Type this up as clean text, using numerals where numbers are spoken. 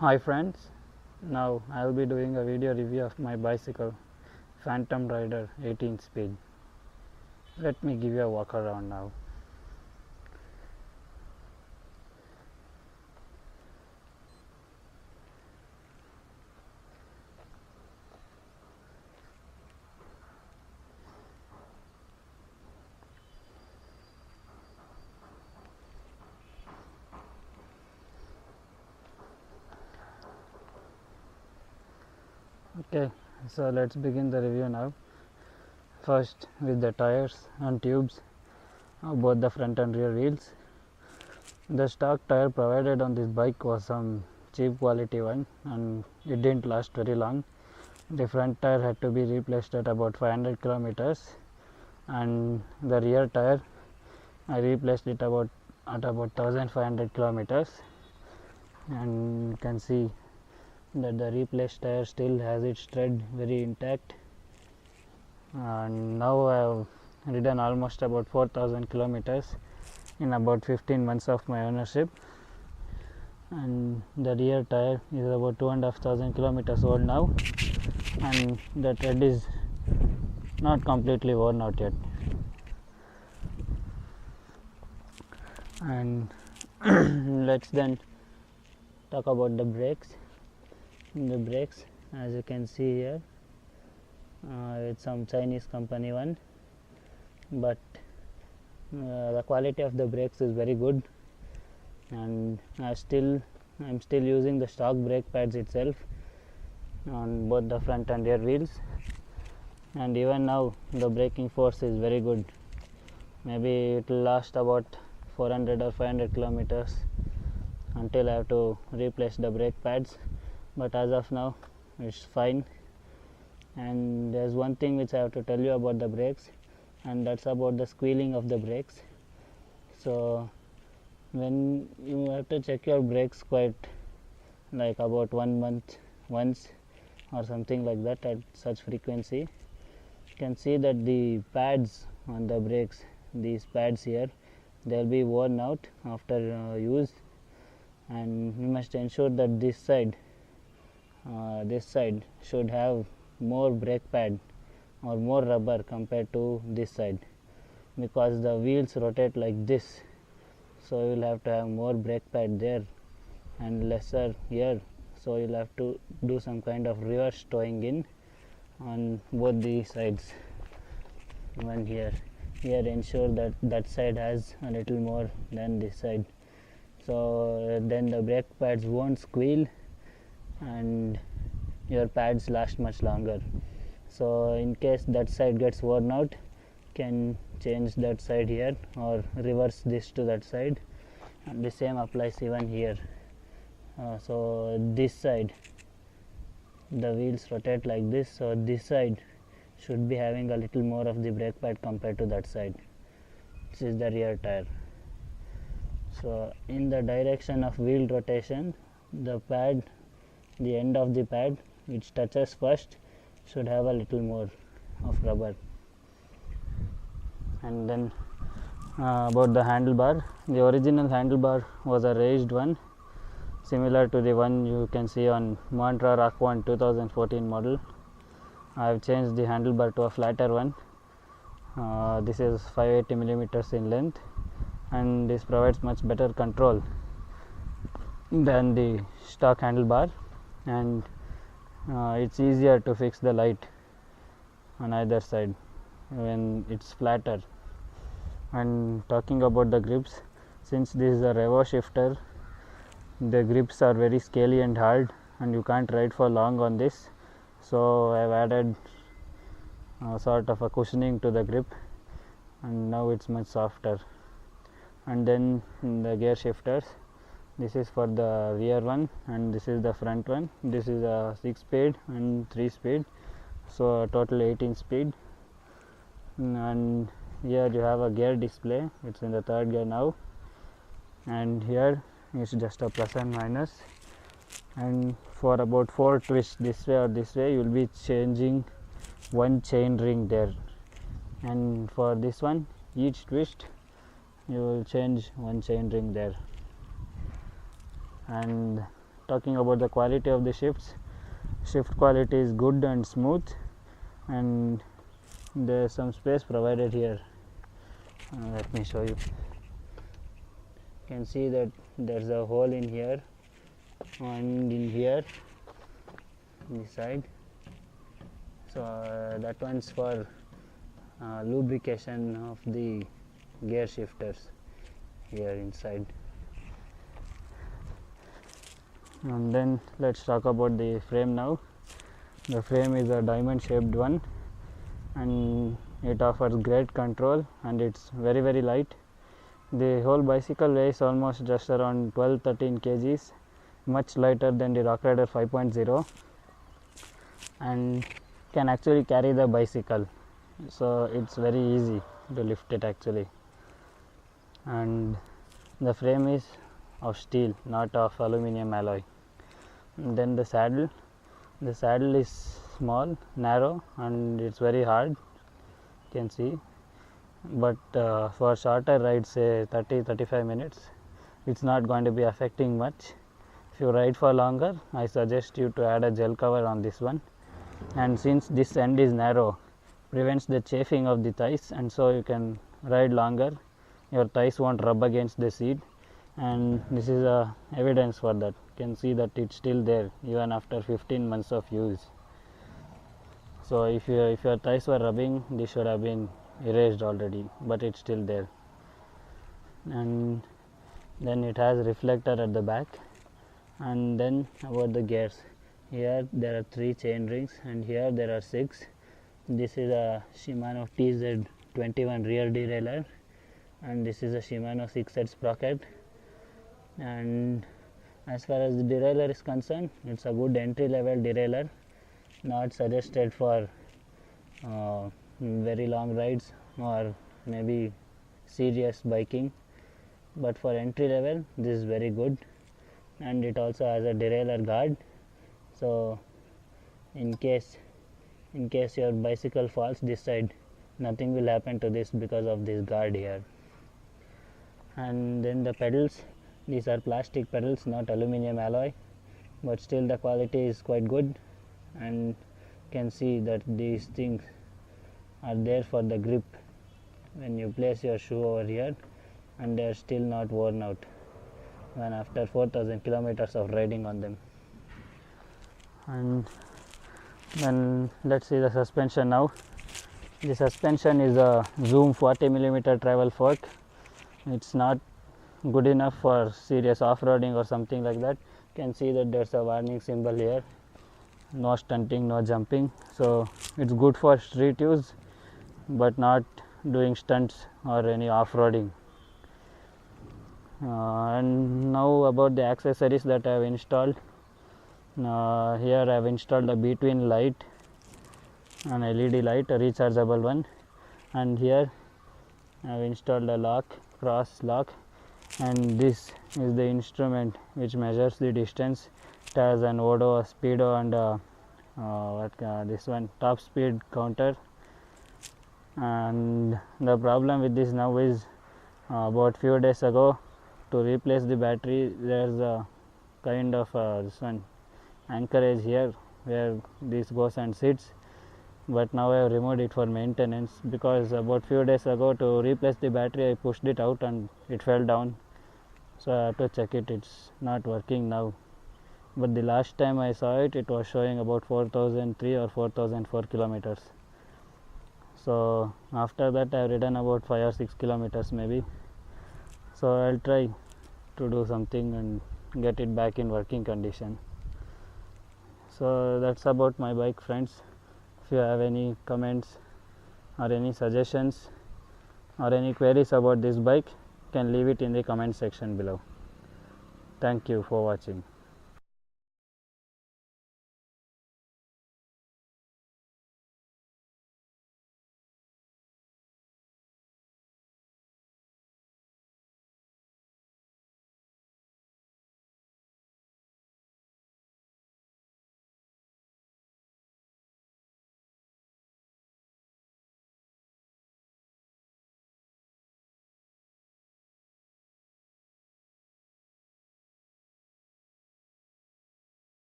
Hi friends, now I will be doing a video review of my bicycle Fantom Rider 18 speed. Let me give you a walk around now. Okay, so let's begin the review now. First with the tires and tubes of both the front and rear wheels. The stock tire provided on this bike was some cheap quality one and it didn't last very long. The front tire had to be replaced at about 500 kilometers and the rear tire I replaced it at about 1500 kilometers, and you can see that the replaced tire still has its tread very intact. And now I have ridden almost about 4000 kilometers in about 15 months of my ownership, and the rear tire is about 2500 kilometers old now, and the tread is not completely worn out yet. And let's then talk about the brakes. The brakes, as you can see here, it's some Chinese company one, but the quality of the brakes is very good, and I'm still using the stock brake pads itself on both the front and rear wheels, and even now the braking force is very good. Maybe it will last about 400 or 500 kilometers until I have to replace the brake pads, but as of now it's fine. And there's one thing which I have to tell you about the brakes, and that's about the squealing of the brakes. So when you have to check your brakes quite like about 1 month once or something like that at such frequency, you can see that the pads on the brakes, these pads here, they'll be worn out after use, and you must ensure that this side should have more brake pad or more rubber compared to this side, because the wheels rotate like this, so you will have to have more brake pad there and lesser here, so you'll have to do some kind of reverse towing in on both the sides. One here ensure that that side has a little more than this side, so then the brake pads won't squeal and your pads last much longer. So in case that side gets worn out, can change that side here or reverse this to that side, and the same applies even here. So this side the wheels rotate like this, so this side should be having a little more of the brake pad compared to that side. This is the rear tire. So in the direction of wheel rotation, the pad, the end of the pad which touches first, should have a little more of rubber. And then about the handlebar, the original handlebar was a raised one, similar to the one you can see on Mantra Rock 1 2014 model. I have changed the handlebar to a flatter one. This is 580 millimeters in length, and this provides much better control than the stock handlebar, and it's easier to fix the light on either side when it's flatter. And talking about the grips, since this is a revo shifter, the grips are very scaly and hard and you can't ride for long on this, so I've added sort of a cushioning to the grip, and now it's much softer. And then the gear shifters, this is for the rear one and this is the front one. This is a 6 speed and 3 speed, so a total 18 speed. And here you have a gear display, it's in the 3rd gear now, and here is just a plus and minus, and for about 4 twists this way or this way, you will be changing one chain ring there, and for this one, each twist you will change one chain ring there. And talking about the quality of the shifts, shift quality is good and smooth, and there is some space provided here. Let me show you. You can see that there is a hole in here and in here in the side, so that one's for lubrication of the gear shifters here inside. And then let's talk about the frame now. The frame is a diamond shaped one, and it offers great control, and it's very light. The whole bicycle weighs almost just around 12-13 kgs, much lighter than the Rock Rider 5.0, and can actually carry the bicycle, so it's very easy to lift it actually. And the frame is of steel, not of aluminum alloy. And then the saddle is small, narrow, and it's very hard, you can see, but for shorter rides, say 30-35 minutes, it's not going to be affecting much. If you ride for longer, I suggest you to add a gel cover on this one, and since this end is narrow, prevents the chafing of the thighs, and so you can ride longer, your thighs won't rub against the seat, and this is evidence for that. You can see that it's still there even after 15 months of use. So if your thighs were rubbing, this should have been erased already, but it's still there. And then it has reflector at the back. And then about the gears, here there are 3 chain rings, and here there are 6. This is a Shimano TZ21 rear derailleur, and this is a Shimano 6-head sprocket. And as far as the derailleur is concerned, it's a good entry level derailleur, not suggested for very long rides or maybe serious biking, but for entry level this is very good. And it also has a derailleur guard, so in case your bicycle falls this side, nothing will happen to this because of this guard here. And then the pedals, these are plastic pedals, not aluminum alloy, but still the quality is quite good, and you can see that these things are there for the grip when you place your shoe over here, and they are still not worn out when after 4,000 kilometers of riding on them. And then let's see the suspension now. The suspension is a Zoom 40mm travel fork. It's not good enough for serious off-roading or something like that. You can see that there's a warning symbol here, no stunting, no jumping, so it's good for street use but not doing stunts or any off-roading. And now about the accessories that I have installed. Here I have installed a Btwin light, an LED light, a rechargeable one, and here I have installed a lock, cross lock, and this is the instrument which measures the distance. It has an odo, a speedo, and this one top speed counter. And the problem with this now is about few days ago, to replace the battery, there's a kind of this one anchorage here where this goes and sits, but now I have removed it for maintenance, because about few days ago to replace the battery I pushed it out and it fell down, so I have to check it. It's not working now, but the last time I saw it, it was showing about 4,003 or 4,004 kilometers. So after that I have ridden about 5 or 6 kilometers maybe, so I'll try to do something and get it back in working condition. So that's about my bike, friends. If you have any comments or any suggestions or any queries about this bike, you can leave it in the comment section below. Thank you for watching.